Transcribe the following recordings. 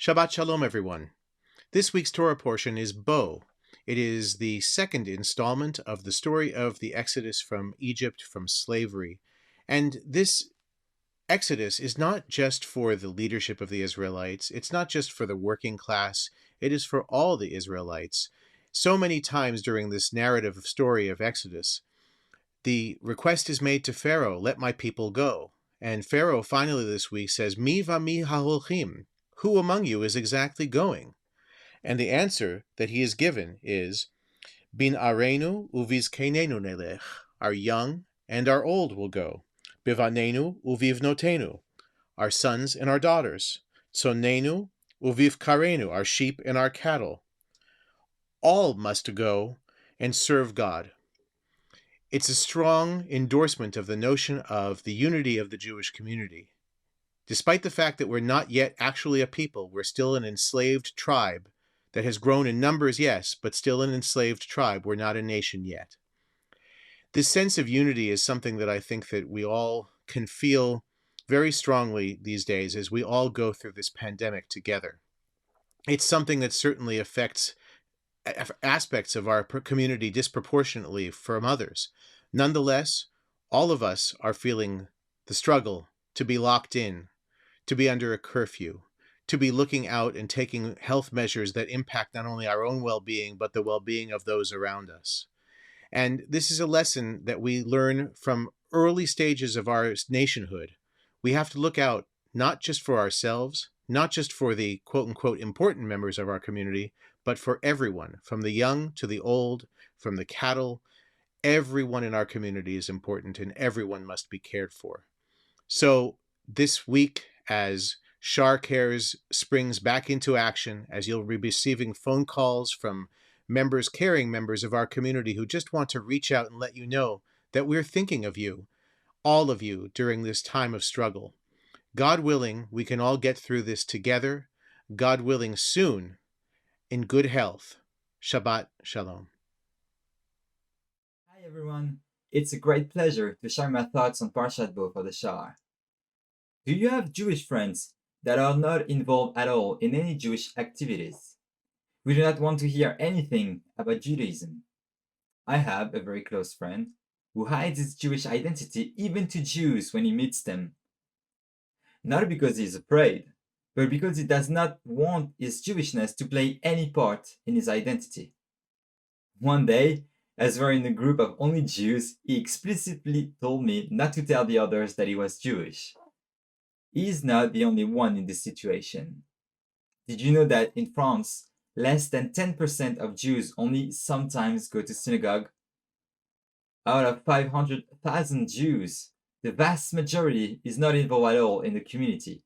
Shabbat Shalom, everyone. This week's Torah portion is Bo. It is the second installment of the story of the Exodus from Egypt, from slavery. And this Exodus is not just for the leadership of the Israelites. It's not just for the working class. It is for all the Israelites. So many times during this narrative story of Exodus, the request is made to Pharaoh, let my people go. And Pharaoh finally this week says, Mi vami haholchim? Who among you is exactly going? And the answer that he is given is, Bin arenu uvizkenenu nelech. Our young and our old will go. Bivanenu uvivnotenu. Our sons and our daughters. Tsonenu uvivkarenu. Our sheep and our cattle. All must go and serve God. It's a strong endorsement of the notion of the unity of the Jewish community. Despite the fact that we're not yet actually a people, we're still an enslaved tribe that has grown in numbers, yes, but still an enslaved tribe. We're not a nation yet. This sense of unity is something that I think that we all can feel very strongly these days as we all go through this pandemic together. It's something that certainly affects aspects of our community disproportionately from others. Nonetheless, all of us are feeling the struggle to be locked in, to be under a curfew, to be looking out and taking health measures that impact not only our own well-being, but the well-being of those around us. And this is a lesson that we learn from early stages of our nationhood. We have to look out not just for ourselves, not just for the quote-unquote important members of our community, but for everyone, from the young to the old, from the cattle. Everyone in our community is important and everyone must be cared for. So this week, as Shaar Cares springs back into action, as you'll be receiving phone calls from members, caring members of our community who just want to reach out and let you know that we're thinking of you, all of you, during this time of struggle. God willing, we can all get through this together. God willing, soon, in good health. Shabbat Shalom. Hi everyone, it's a great pleasure to share my thoughts on Parshat Bo for the Shaar. Do you have Jewish friends that are not involved at all in any Jewish activities? We do not want to hear anything about Judaism. I have a very close friend who hides his Jewish identity even to Jews when he meets them. Not because he is afraid, but because he does not want his Jewishness to play any part in his identity. One day, as we're in a group of only Jews, he explicitly told me not to tell the others that he was Jewish. He is not the only one in this situation. Did you know that in France, less than 10% of Jews only sometimes go to synagogue? Out of 500,000 Jews, the vast majority is not involved at all in the community.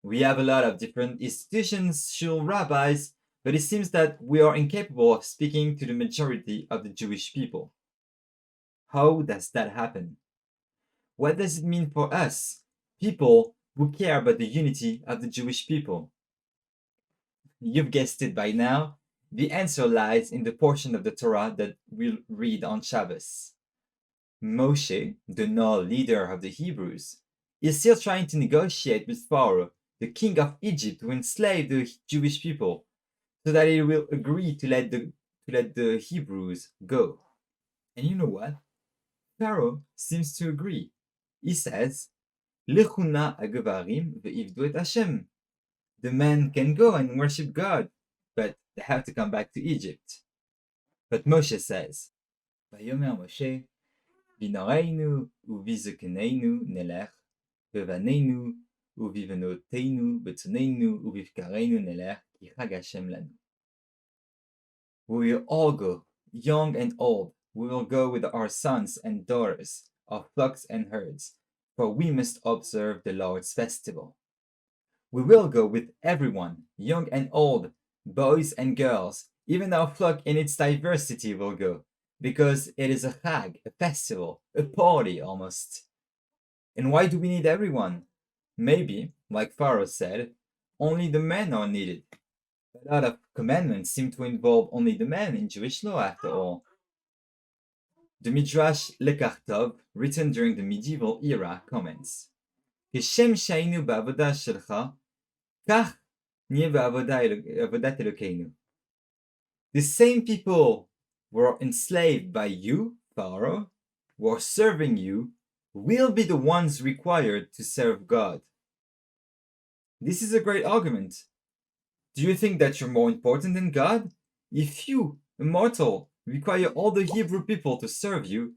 We have a lot of different institutions, shul rabbis, but it seems that we are incapable of speaking to the majority of the Jewish people. How does that happen? What does it mean for us, people who care about the unity of the Jewish people? You've guessed it by now. The answer lies in the portion of the Torah that we'll read on Shabbos. Moshe, the now leader of the Hebrews, is still trying to negotiate with Pharaoh, the king of Egypt, to enslave the Jewish people, so that he will agree to let the Hebrews go. And you know what? Pharaoh seems to agree. He says, Lechuna agavarim ve'ivdu et Hashem. The men can go and worship God, but they have to come back to Egypt. But Moshe says, Vayomer Moshe, Binareinu uvizekeneinu nelech, bevanenu uvivenotenu betzonenu uvivkarenu nelech, ki chag Hashem lanu. We will all go, young and old. We will go with our sons and daughters, our flocks and herds, for we must observe the Lord's festival. We will go with everyone, young and old, boys and girls, even our flock in its diversity will go, because it is a chag, a festival, a party almost. And why do we need everyone? Maybe, like Pharaoh said, only the men are needed. A lot of commandments seem to involve only the men in Jewish law after all. The Midrash Lekach Tov, written during the medieval era, comments, Kishem shainu ba'avodah shelcha, kach נהיה בעבודת אלוקינו. The same people who are enslaved by you, Pharaoh, who are serving you, will be the ones required to serve God. This is a great argument. Do you think that you're more important than God? If you, a mortal, require all the Hebrew people to serve you,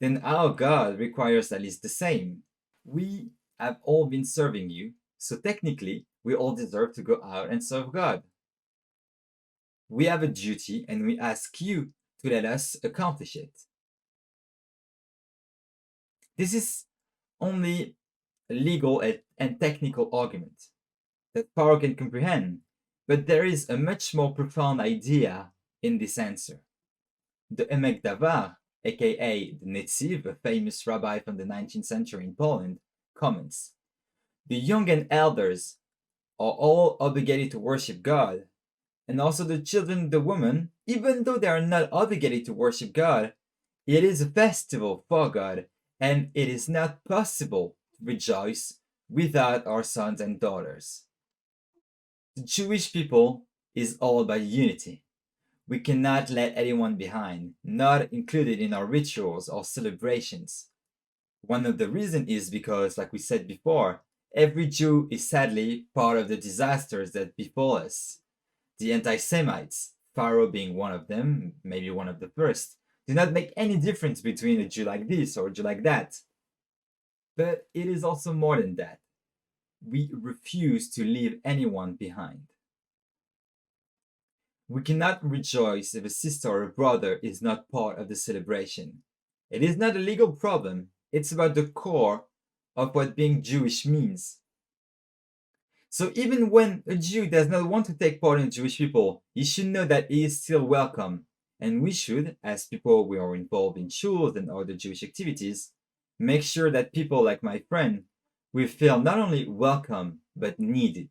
then our God requires at least the same. We have all been serving you, so technically, we all deserve to go out and serve God. We have a duty and we ask you to let us accomplish it. This is only a legal and technical argument that Pharaoh can comprehend, but there is a much more profound idea in this answer. The Emek Davar, aka the Netziv, a famous rabbi from the 19th century in Poland, comments, the young and elders are all obligated to worship God, and also the children and the women, even though they are not obligated to worship God, it is a festival for God, and it is not possible to rejoice without our sons and daughters. The Jewish people is all about unity. We cannot let anyone behind, not included in our rituals or celebrations. One of the reasons is because, like we said before, every Jew is sadly part of the disasters that befall us. The anti-Semites, Pharaoh being one of them, maybe one of the first, do not make any difference between a Jew like this or a Jew like that. But it is also more than that. We refuse to leave anyone behind. We cannot rejoice if a sister or a brother is not part of the celebration. It is not a legal problem, it's about the core of what being Jewish means. So even when a Jew does not want to take part in Jewish people, he should know that he is still welcome. And we should, as people who are involved in shuls and other Jewish activities, make sure that people like my friend will feel not only welcome, but needed.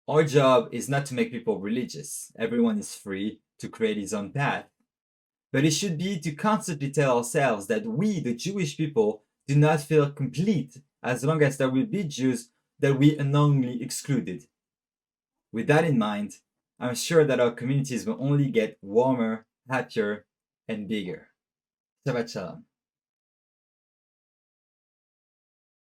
Our job is not to make people religious. Everyone is free to create his own path. But it should be to constantly tell ourselves that we, the Jewish people, do not feel complete as long as there will be Jews that we unknowingly excluded. With that in mind, I'm sure that our communities will only get warmer, happier, and bigger. Shabbat Shalom.